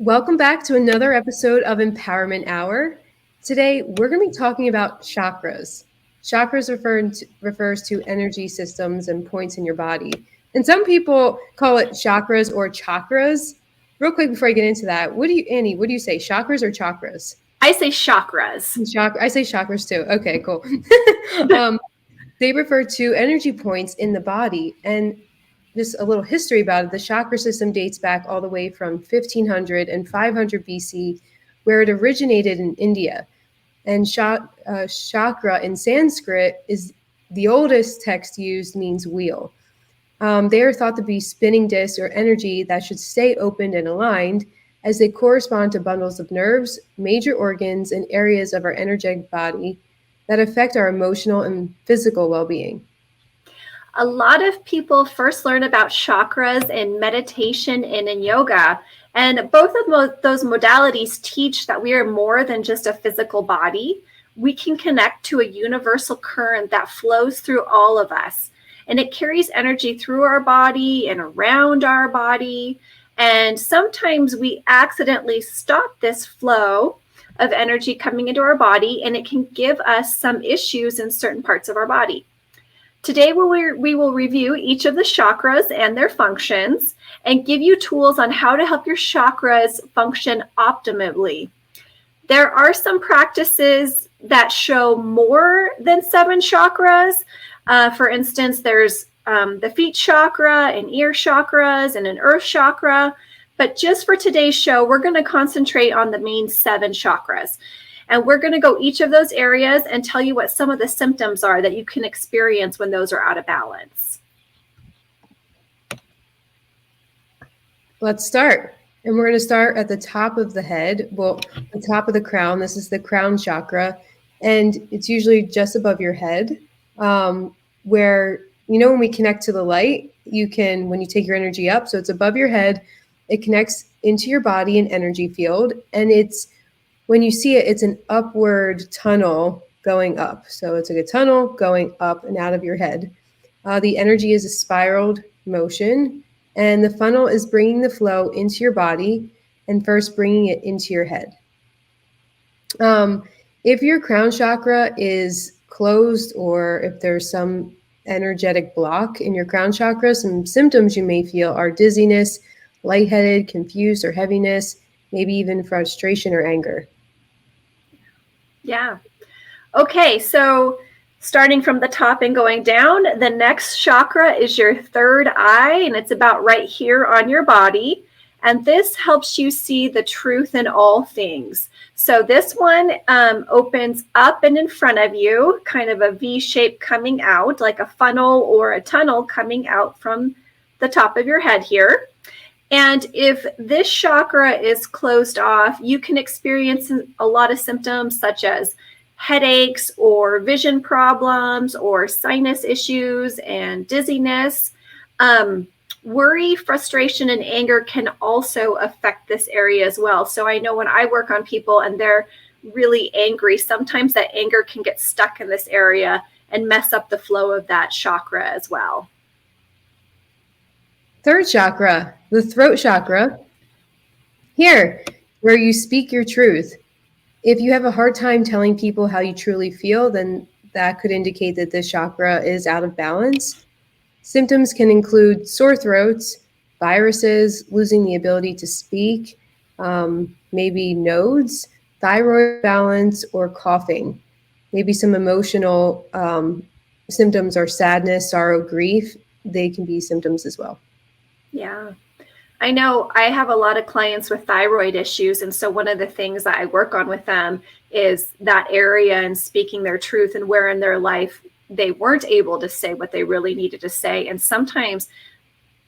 Welcome back to another episode of Empowerment Hour. Today, we're going to be talking about chakras. Chakras refers to energy systems and points in your body. And some people call it chakras or chakras. Real quick before I get into that, Annie, what do you say, chakras or chakras? I say chakras. I say chakras too. Okay, cool. They refer to energy points in the body. And just a little history about it, the chakra system dates back all the way from 1500 and 500 BC, where it originated in India. And chakra in Sanskrit is the oldest text used, means wheel. They are thought to be spinning discs or energy that should stay opened and aligned, as they correspond to bundles of nerves, major organs, and areas of our energetic body that affect our emotional and physical well-being. A lot of people first learn about chakras in meditation and in yoga. And both of those modalities teach that we are more than just a physical body. We can connect to a universal current that flows through all of us. And it carries energy through our body and around our body. And sometimes we accidentally stop this flow of energy coming into our body, and it can give us some issues in certain parts of our body. Today, we will review each of the chakras and their functions and give you tools on how to help your chakras function optimally. There are some practices that show more than 7 chakras. For instance, there's the feet chakra and ear chakras and an earth chakra. But just for today's show, we're going to concentrate on the main 7 chakras. And we're going to go each of those areas and tell you what some of the symptoms are that you can experience when those are out of balance. Let's start. And we're going to start at the top of the head. Well, the top of the crown. This is the crown chakra. And it's usually just above your head, where, when we connect to the light, when you take your energy up, so it's above your head, it connects into your body, an energy field. And when you see it, it's an upward tunnel going up. So it's like a tunnel going up and out of your head. The energy is a spiraled motion, and the funnel is bringing the flow into your body and first bringing it into your head. If your crown chakra is closed, or if there's some energetic block in your crown chakra, some symptoms you may feel are dizziness, lightheaded, confused, or heaviness, maybe even frustration or anger. Yeah. Okay, so starting from the top and going down, the next chakra is your third eye, and it's about right here on your body. And this helps you see the truth in all things. So this one opens up and in front of you, kind of a V shape coming out, like a funnel or a tunnel coming out from the top of your head here. And if this chakra is closed off, you can experience a lot of symptoms such as headaches or vision problems or sinus issues and dizziness. Worry, frustration, and anger can also affect this area as well. So I know when I work on people and they're really angry, sometimes that anger can get stuck in this area and mess up the flow of that chakra as well. Third chakra, the throat chakra. Here, where you speak your truth. If you have a hard time telling people how you truly feel, then that could indicate that this chakra is out of balance. Symptoms can include sore throats, viruses, losing the ability to speak, maybe nodes, thyroid balance, or coughing. Maybe some emotional symptoms are sadness, sorrow, grief. They can be symptoms as well. Yeah. I know I have a lot of clients with thyroid issues. And so one of the things that I work on with them is that area and speaking their truth, and where in their life they weren't able to say what they really needed to say. And sometimes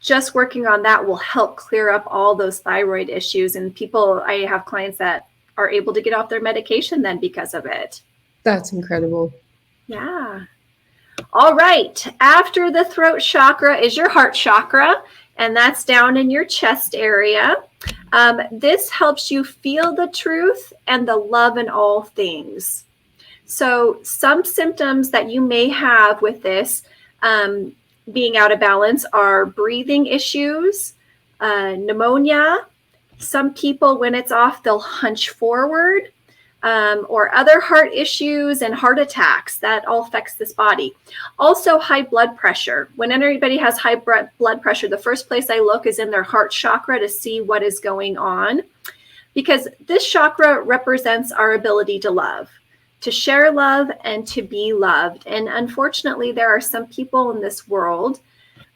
just working on that will help clear up all those thyroid issues. And I have clients that are able to get off their medication then because of it. That's incredible. Yeah. All right. After the throat chakra is your heart chakra. And that's down in your chest area. This helps you feel the truth and the love in all things. So some symptoms that you may have with this being out of balance are breathing issues, pneumonia, Some people, when it's off, they'll hunch forward, or other heart issues and heart attacks. That all affects this body. Also, high blood pressure. When anybody has high blood pressure, the first place I look is in their heart chakra to see what is going on, because this chakra represents our ability to love, to share love, and to be loved. And unfortunately, there are some people in this world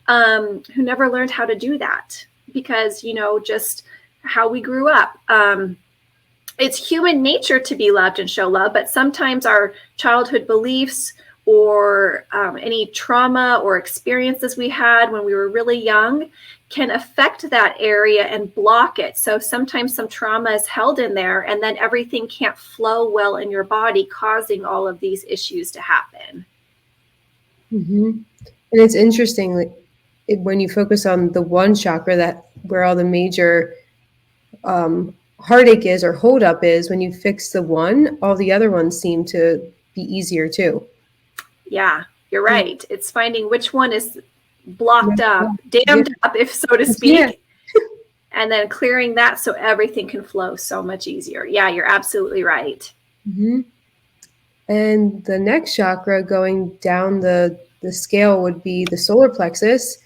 who never learned how to do that because, just how we grew up. It's human nature to be loved and show love, but sometimes our childhood beliefs or any trauma or experiences we had when we were really young can affect that area and block it. So sometimes some trauma is held in there, and then everything can't flow well in your body, causing all of these issues to happen. Mm-hmm. And it's interesting when you focus on the one chakra, that where all the major heartache is or holdup is, when you fix the one, all the other ones seem to be easier too. Yeah, you're right. It's finding which one is blocked up, dammed up, if so to speak, and then clearing that so everything can flow so much easier. Yeah, you're absolutely right. Mm-hmm. And the next chakra going down the scale would be the solar plexus,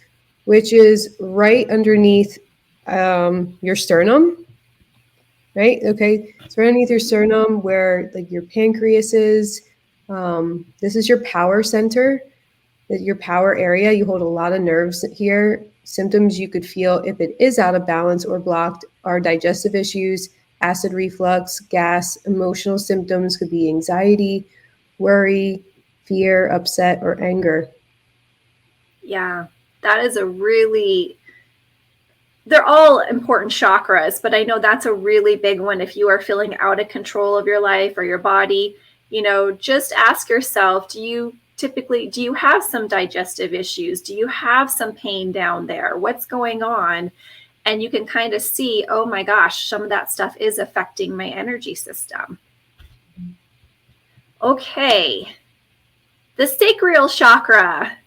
which is right underneath your sternum. Right? Okay. It's right underneath your sternum where your pancreas is. This is your power center, your power area. You hold a lot of nerves here. Symptoms you could feel if it is out of balance or blocked are digestive issues, acid reflux, gas. Emotional symptoms could be anxiety, worry, fear, upset, or anger. Yeah, that is they're all important chakras, but I know that's a really big one. If you are feeling out of control of your life or your body, just ask yourself, do you have some digestive issues? Do you have some pain down there? What's going on? And you can kind of see, oh my gosh, some of that stuff is affecting my energy system. Okay. The sacral chakra.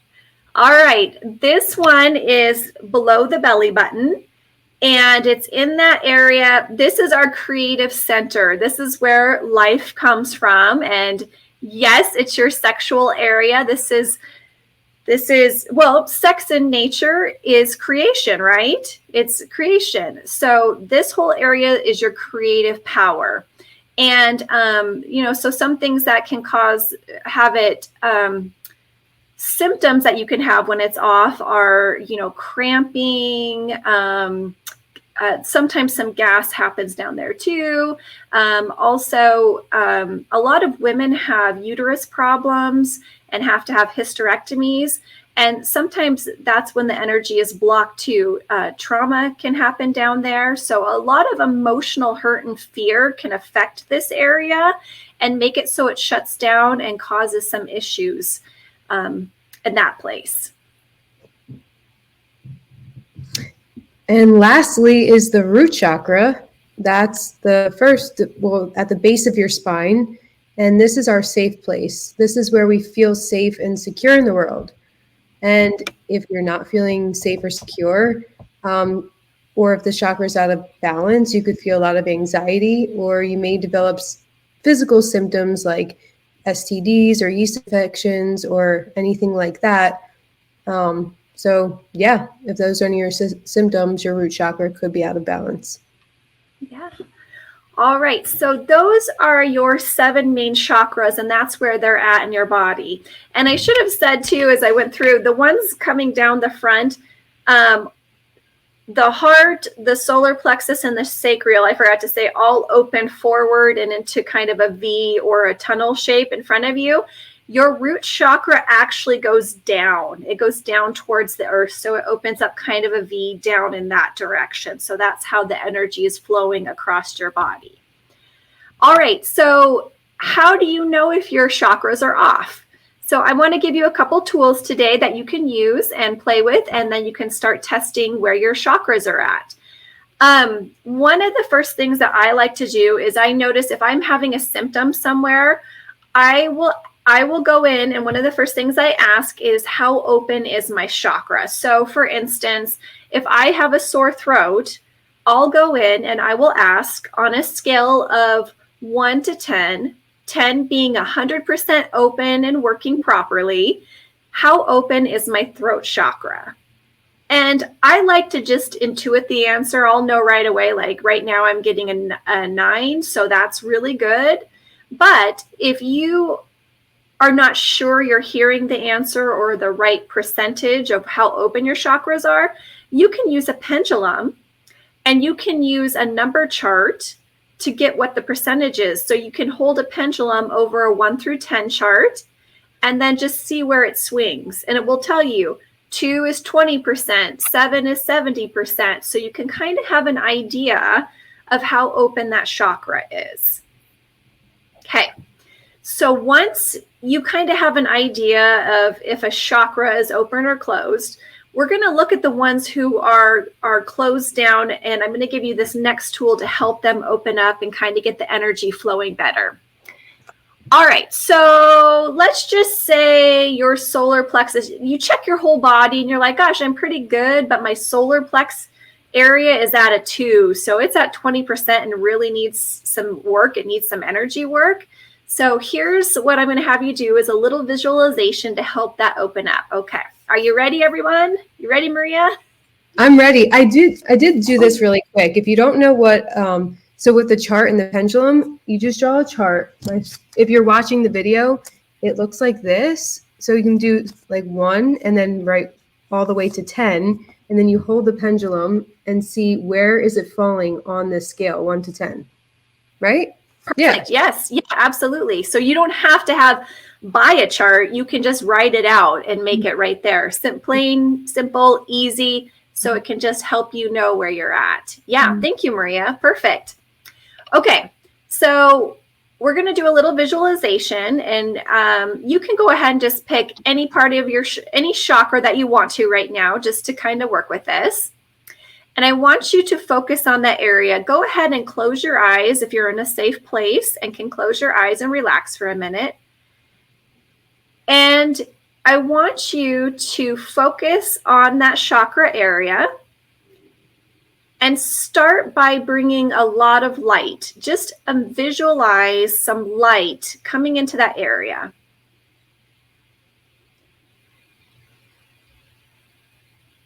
All right, this one is below the belly button, and it's in that area. This is our creative center. This is where life comes from. And yes, it's your sexual area. This is, well, sex in nature is creation, right? It's creation. So this whole area is your creative power. And, so some things that can have it, symptoms that you can have when it's off are, cramping. Sometimes some gas happens down there too. Also, a lot of women have uterus problems and have to have hysterectomies. And sometimes that's when the energy is blocked too. Trauma can happen down there. So a lot of emotional hurt and fear can affect this area and make it so it shuts down and causes some issues in that place. And lastly is the root chakra. That's the first, at the base of your spine. And this is our safe place. This is where we feel safe and secure in the world. And if you're not feeling safe or secure, or if the chakra is out of balance, you could feel a lot of anxiety, or you may develop physical symptoms like STDs or yeast infections or anything like that. So yeah, if those are your symptoms, your root chakra could be out of balance. Yeah. All right. So those are your 7 main chakras, and that's where they're at in your body. And I should have said too, as I went through, the ones coming down the front, the heart, the solar plexus, and the sacral, I forgot to say, all open forward and into kind of a V or a tunnel shape in front of you. Your root chakra actually goes down. It goes down towards the earth. So it opens up kind of a V down in that direction. So that's how the energy is flowing across your body. All right. So how do you know if your chakras are off? So I want to give you a couple tools today that you can use and play with, and then you can start testing where your chakras are at. One of the first things that I like to do is I notice if I'm having a symptom somewhere, I will go in, and one of the first things I ask is, how open is my chakra? So for instance, if I have a sore throat, I'll go in and I will ask on a scale of 1 to 10, 10 being 100% open and working properly, how open is my throat chakra? And I like to just intuit the answer. I'll know right away, like right now I'm getting a 9, so that's really good. But if you are not sure you're hearing the answer or the right percentage of how open your chakras are, you can use a pendulum and you can use a number chart to get what the percentage is. So you can hold a pendulum over a 1 through 10 chart and then just see where it swings. And it will tell you 2 is 20%, 7 is 70%. So you can kind of have an idea of how open that chakra is. Okay. So once you kind of have an idea of if a chakra is open or closed, we're going to look at the ones who are closed down, and I'm going to give you this next tool to help them open up and kind of get the energy flowing better. All right, so let's just say your solar plexus, you check your whole body and you're like, gosh, I'm pretty good, but my solar plex area is at a 2. So it's at 20% and really needs some work. It needs some energy work. So here's what I'm going to have you do is a little visualization to help that open up. Okay. Are you ready, everyone? You ready, Maria? I'm ready. I did do this really quick. If you don't know what, so with the chart and the pendulum, you just draw a chart. If you're watching the video, it looks like this. So you can do like 1 and then write all the way to 10. And then you hold the pendulum and see where is it falling on this scale, 1 to 10, right? Perfect. Yeah. Yes. Yeah, absolutely. So you don't have to buy a chart. You can just write it out and make it right there. Plain, simple, easy. So it can just help you know where you're at. Yeah. Thank you, Maria. Perfect. Okay. So we're going to do a little visualization, and you can go ahead and just pick any part of any chakra that you want to right now, just to kind of work with this. And I want you to focus on that area. Go ahead and close your eyes if you're in a safe place and can close your eyes and relax for a minute. And I want you to focus on that chakra area and start by bringing a lot of light. Just visualize some light coming into that area.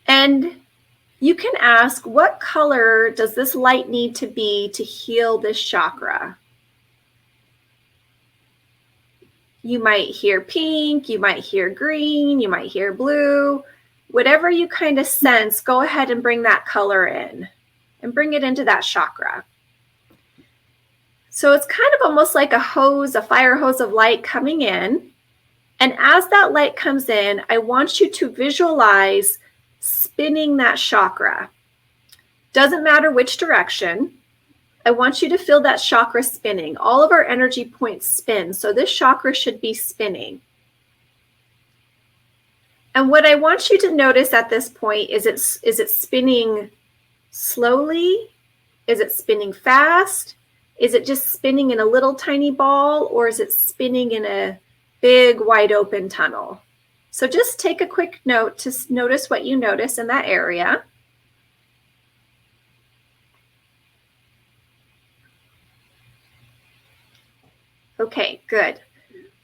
And you can ask, what color does this light need to be to heal this chakra? You might hear pink, you might hear green, you might hear blue. Whatever you kind of sense, go ahead and bring that color in and bring it into that chakra. So it's kind of almost like a hose, a fire hose of light coming in. And as that light comes in, I want you to visualize spinning that chakra. Doesn't matter which direction. I want you to feel that chakra spinning. All of our energy points spin, so this chakra should be spinning. And what I want you to notice at this point is it spinning slowly? Is it spinning fast? Is it just spinning in a little tiny ball, or is it spinning in a big wide open tunnel? So just take a quick note to notice what you notice in that area. Okay, good.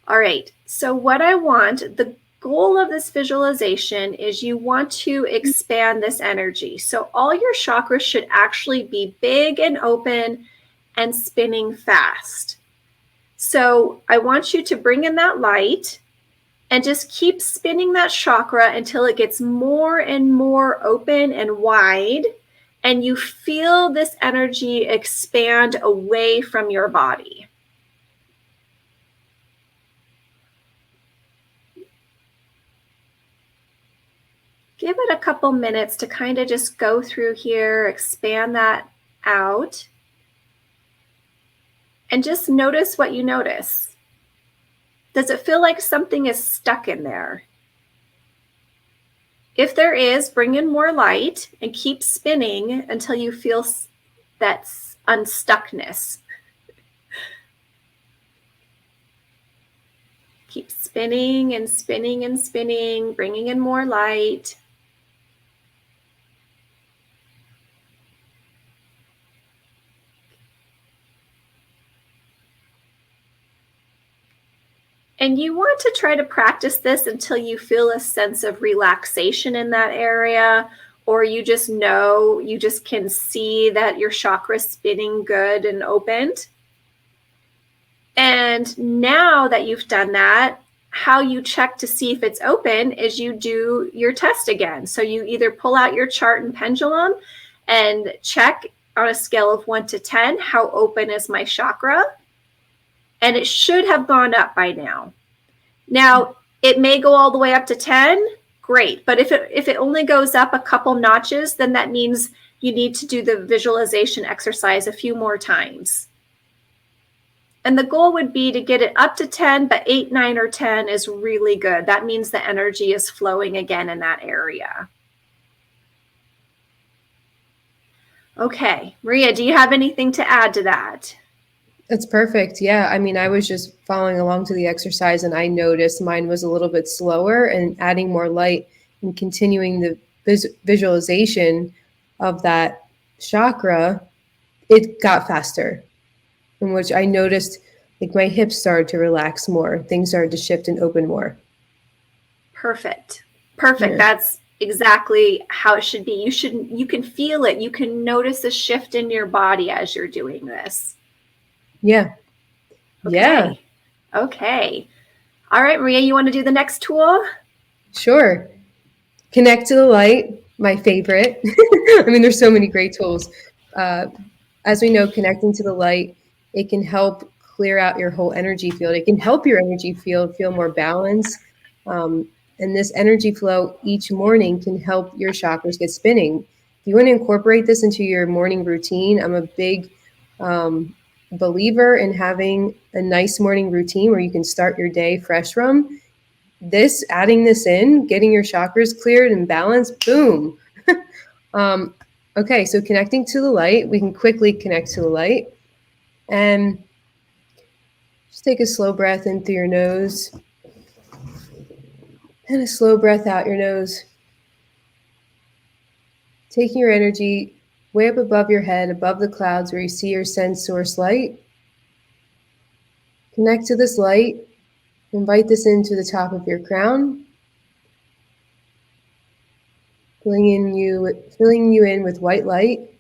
All right. So what I want, the goal of this visualization is you want to expand this energy. So all your chakras should actually be big and open and spinning fast. So I want you to bring in that light and just keep spinning that chakra until it gets more and more open and wide, and you feel this energy expand away from your body. Give it a couple minutes to kind of just go through here, expand that out, and just notice what you notice. Does it feel like something is stuck in there? If there is, bring in more light and keep spinning until you feel that unstuckness. Keep spinning and spinning and spinning, bringing in more light. And you want to try to practice this until you feel a sense of relaxation in that area, or you just know, you just can see that your chakra is spinning good and opened. And now that you've done that, how you check to see if it's open is you do your test again. So you either pull out your chart and pendulum and check on a scale of 1 to 10, how open is my chakra? And it should have gone up by now. Now, it may go all the way up to 10, great. But if it only goes up a couple notches, then that means you need to do the visualization exercise a few more times. And the goal would be to get it up to 10, but 8, 9, or 10 is really good. That means the energy is flowing again in that area. Okay, Maria, do you have anything to add to that? That's perfect. Yeah. I mean, I was just following along to the exercise and I noticed mine was a little bit slower, and adding more light and continuing the visualization of that chakra, it got faster, in which I noticed like my hips started to relax more. Things started to shift and open more. Perfect. Perfect. Yeah. That's exactly how it should be. You can feel it. You can notice a shift in your body as you're doing this. Yeah. Okay. Yeah. Okay. All right, Maria, you want to do the next tool? Sure. Connect to the light, my favorite. I mean, there's so many great tools. As we know, connecting to the light, it can help clear out your whole energy field. It can help your energy field feel more balanced. And this energy flow each morning can help your chakras get spinning. If you want to incorporate this into your morning routine, I'm a big believer in having a nice morning routine where you can start your day fresh from. Adding this in, getting your chakras cleared and balanced, boom. Okay, so connecting to the light, we can quickly connect to the light. And just take a slow breath in through your nose and a slow breath out your nose. Taking your energy way up above your head, above the clouds where you see your sense source light. Connect to this light. Invite this into the top of your crown. Filling you in with white light.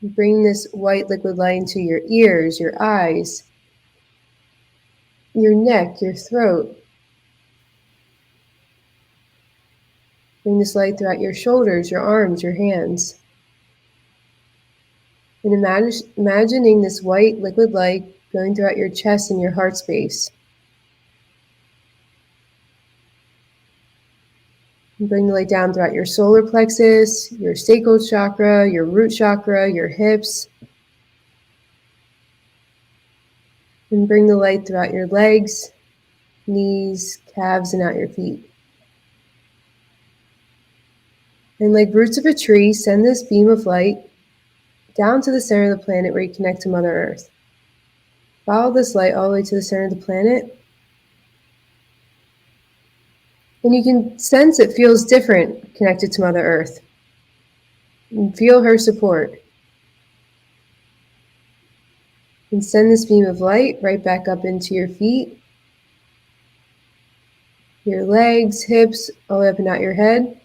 Bring this white liquid light into your ears, your eyes, your neck, your throat. Bring this light throughout your shoulders, your arms, your hands. And imagining this white liquid light going throughout your chest and your heart space. And bring the light down throughout your solar plexus, your sacral chakra, your root chakra, your hips. And bring the light throughout your legs, knees, calves, and out your feet. And like roots of a tree, send this beam of light down to the center of the planet where you connect to Mother Earth. Follow this light all the way to the center of the planet. And you can sense it feels different connected to Mother Earth. And feel her support. And send this beam of light right back up into your feet, your legs, hips, all the way up and out your head.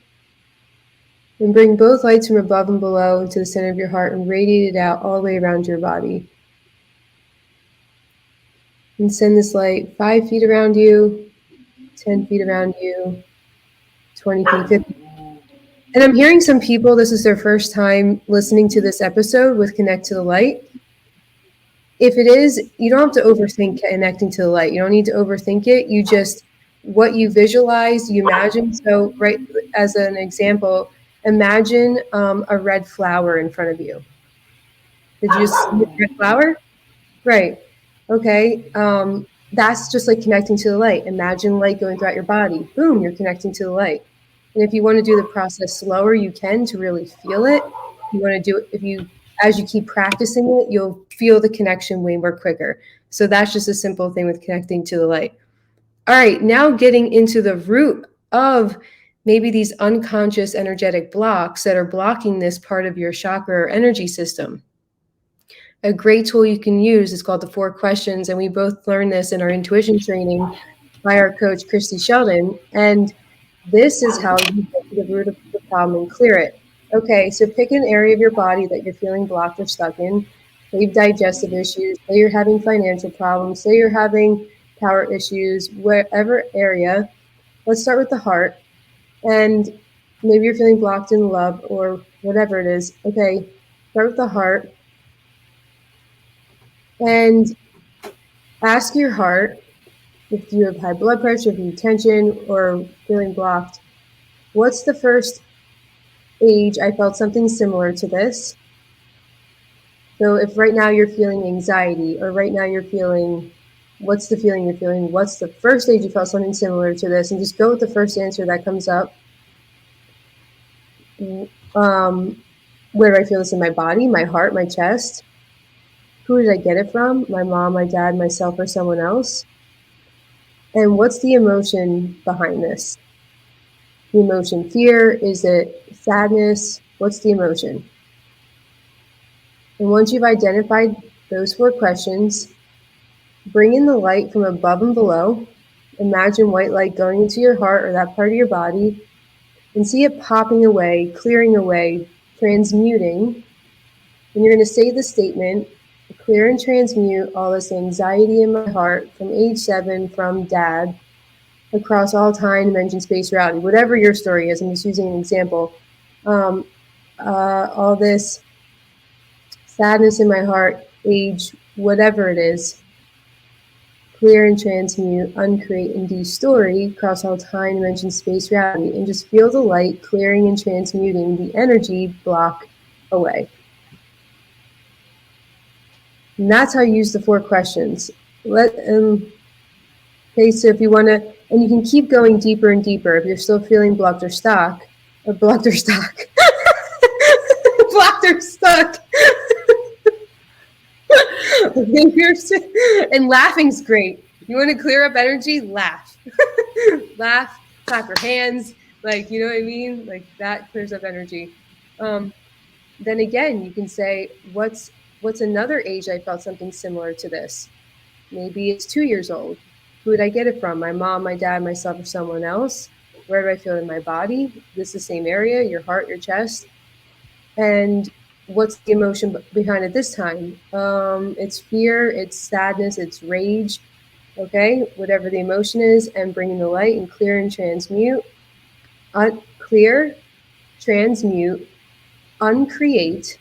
And bring both lights from above and below into the center of your heart and radiate it out all the way around your body. And send this light 5 feet around you, 10 feet around you, 20 feet, 50. And I'm hearing some people, this is their first time listening to this episode with Connect to the Light. If it is, you don't have to overthink connecting to the light. You don't need to overthink it. You just, what you visualize, you imagine. So right, as an example, imagine a red flower in front of you. Did you just see a red flower? Right. Okay. That's just like connecting to the light. Imagine light going throughout your body. Boom, you're connecting to the light. And if you want to do the process slower, you can to really feel it. You want to do it as you keep practicing it, you'll feel the connection way more quicker. So that's just a simple thing with connecting to the light. All right, now getting into the root of maybe these unconscious energetic blocks that are blocking this part of your chakra or energy system. A great tool you can use is called the 4 questions, and we both learned this in our intuition training. by our coach, Christy Sheldon. And this is how you get to the root of the problem and clear it. Okay, so pick an area of your body that you're feeling blocked or stuck in. Say you have digestive issues, say you're having financial problems, say you're having power issues, whatever area. Let's start with the heart. And maybe you're feeling blocked in love or whatever it is. Okay, start with the heart and ask your heart if you have high blood pressure, if you have tension or feeling blocked. What's the first age I felt something similar to this? So if right now you're feeling anxiety, or right now you're feeling, what's the feeling you're feeling? What's the first age you felt something similar to this? And just go with the first answer that comes up. Where do I feel this in my body, my heart, my chest? Who did I get it from? My mom, my dad, myself, or someone else? And what's the emotion behind this? The emotion, fear? Is it sadness? What's the emotion? And once you've identified those 4 questions, bring in the light from above and below. Imagine white light going into your heart or that part of your body, and see it popping away, clearing away, transmuting. And you're going to say the statement, clear and transmute all this anxiety in my heart from age 7 from dad across all time, dimension, space, reality, whatever your story is. I'm just using an example. All this sadness in my heart, age, whatever it is, clear and transmute, uncreate, and de-story across all time, dimension, space, reality, and just feel the light clearing and transmuting the energy block away. And that's how you use the 4 questions. Okay, so if you want to, and you can keep going deeper and deeper if you're still feeling blocked or stuck, blocked or stuck. And laughing's great. You want to clear up energy? Laugh. Laugh, clap your hands, like, you know what I mean? Like that clears up energy. Then again, you can say, what's another age I felt something similar to this? Maybe it's 2 years old. Who did I get it from? My mom, my dad, myself, or someone else? Where do I feel in my body? This is the same area, your heart, your chest. And what's the emotion behind it this time? It's fear, it's sadness, it's rage. Okay, whatever the emotion is, and bringing the light and clear and transmute. Clear, transmute, uncreate.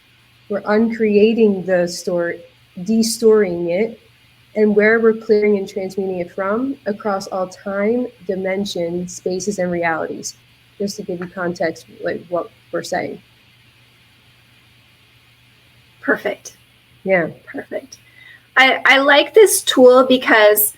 We're uncreating the story, de-storing it, and where we're clearing and transmuting it from across all time, dimension, spaces, and realities. Just to give you context, like what we're saying. Perfect. Yeah. Perfect. I like this tool because,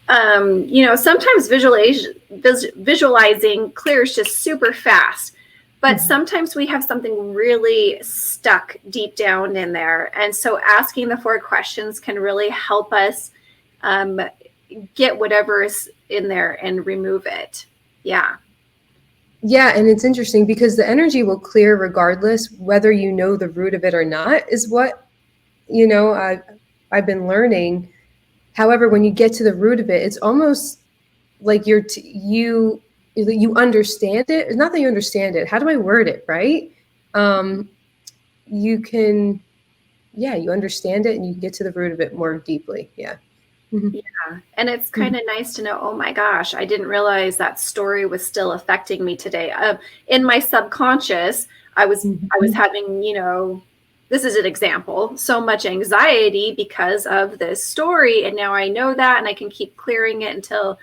sometimes visualizing clears just super fast, but sometimes we have something really stuck deep down in there. And so asking the 4 questions can really help us get whatever is in there and remove it. Yeah. Yeah, and it's interesting because the energy will clear regardless whether you know the root of it or not, is what, I've been learning. However, when you get to the root of it, it's almost like you understand it. It's not that you understand it. How do I word it, right? You understand it and you get to the root of it more deeply. Yeah. Yeah. And it's kind of nice to know, oh my gosh, I didn't realize that story was still affecting me today. In my subconscious, I was having, this is an example, so much anxiety because of this story. And now I know that, and I can keep clearing it until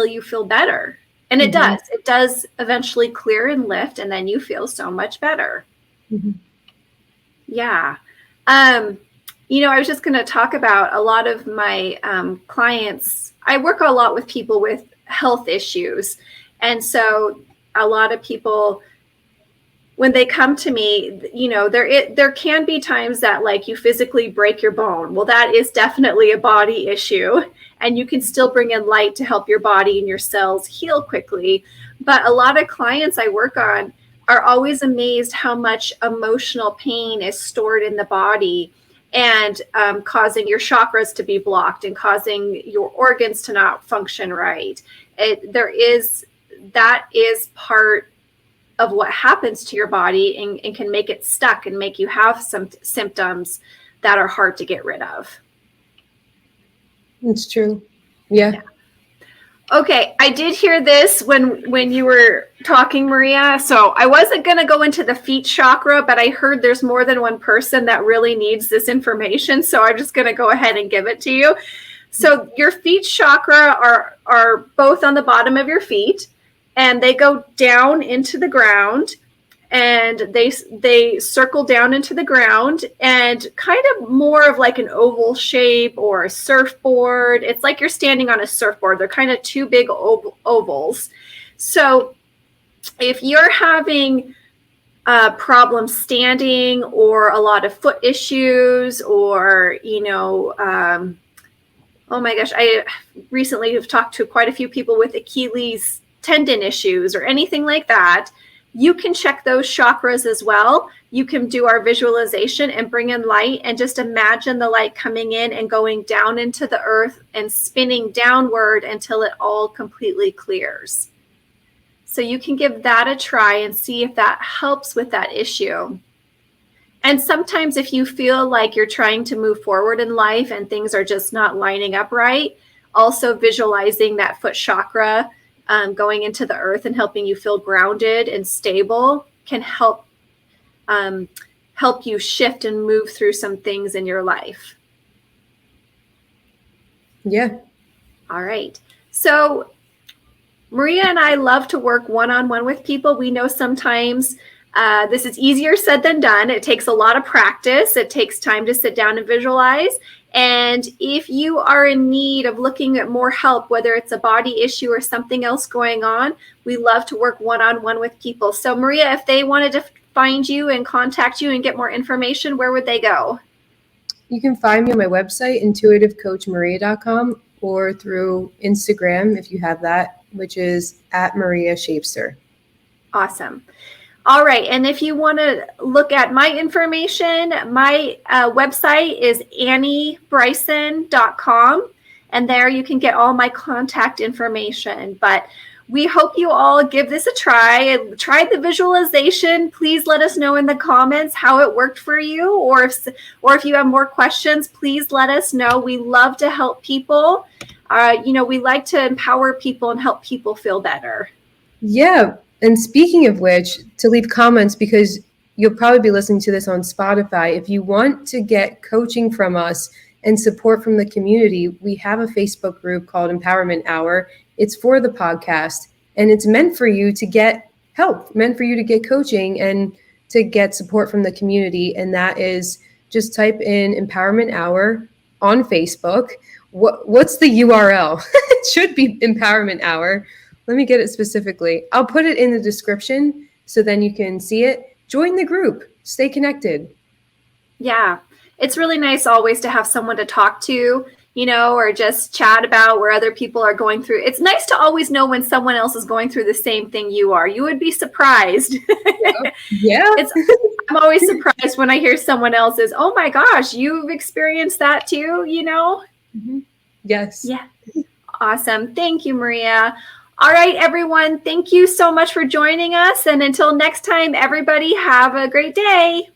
you feel better. And it does eventually clear and lift, and then you feel so much better. Yeah. I was just going to talk about a lot of my clients. I work a lot with people with health issues. And so a lot of people, when they come to me, there can be times that like you physically break your bone. Well, that is definitely a body issue. And you can still bring in light to help your body and your cells heal quickly. But a lot of clients I work on are always amazed how much emotional pain is stored in the body. and causing your chakras to be blocked and causing your organs to not function right. That is part of what happens to your body and can make it stuck and make you have some symptoms that are hard to get rid of. It's true. Yeah. Okay, I did hear this when you were talking, Maria. So I wasn't going to go into the feet chakra, but I heard there's more than one person that really needs this information. So I'm just going to go ahead and give it to you. So your feet chakra are both on the bottom of your feet, and they go down into the ground, and they circle down into the ground, and kind of more of like an oval shape or a surfboard. It's like you're standing on a surfboard. They're kind of two big ovals. So if you're having problems standing, or a lot of foot issues, or, oh my gosh, I recently have talked to quite a few people with Achilles tendon issues or anything like that, you can check those chakras as well. You can do our visualization and bring in light, and just imagine the light coming in and going down into the earth and spinning downward until it all completely clears. So you can give that a try and see if that helps with that issue. And sometimes if you feel like you're trying to move forward in life and things are just not lining up right, also visualizing that foot chakra going into the earth and helping you feel grounded and stable can help you shift and move through some things in your life. Yeah. All right. So Maria and I love to work one-on-one with people. We know sometimes this is easier said than done. It takes a lot of practice. It takes time to sit down and visualize. And if you are in need of looking at more help, whether it's a body issue or something else going on, we love to work one-on-one with people. So Maria, if they wanted to find you and contact you and get more information, where would they go? You can find me on my website, intuitivecoachmaria.com, or through Instagram, if you have that, which is @MariaShapley. Awesome. All right. And if you want to look at my information, my website is anniebryson.com. And there you can get all my contact information. But we hope you all give this a try. Try the visualization. Please let us know in the comments how it worked for you. Or if you have more questions, please let us know. We love to help people. We like to empower people and help people feel better. Yeah. And speaking of which, to leave comments, because you'll probably be listening to this on Spotify. If you want to get coaching from us and support from the community, we have a Facebook group called Empowerment Hour. It's for the podcast, and it's meant for you to get help, meant for you to get coaching and to get support from the community. And that is, just type in Empowerment Hour on Facebook. What's the URL? It should be Empowerment Hour. Let me get it specifically. I'll put it in the description so then you can see it. Join the group. Stay connected. Yeah. It's really nice always to have someone to talk to, or just chat about where other people are going through. It's nice to always know when someone else is going through the same thing you are. You would be surprised. Yeah. I'm always surprised when I hear someone else's, oh my gosh, you've experienced that too, Mm-hmm. Yes. Yeah. Awesome. Thank you, Maria. All right, everyone. Thank you so much for joining us. And until next time, everybody have a great day.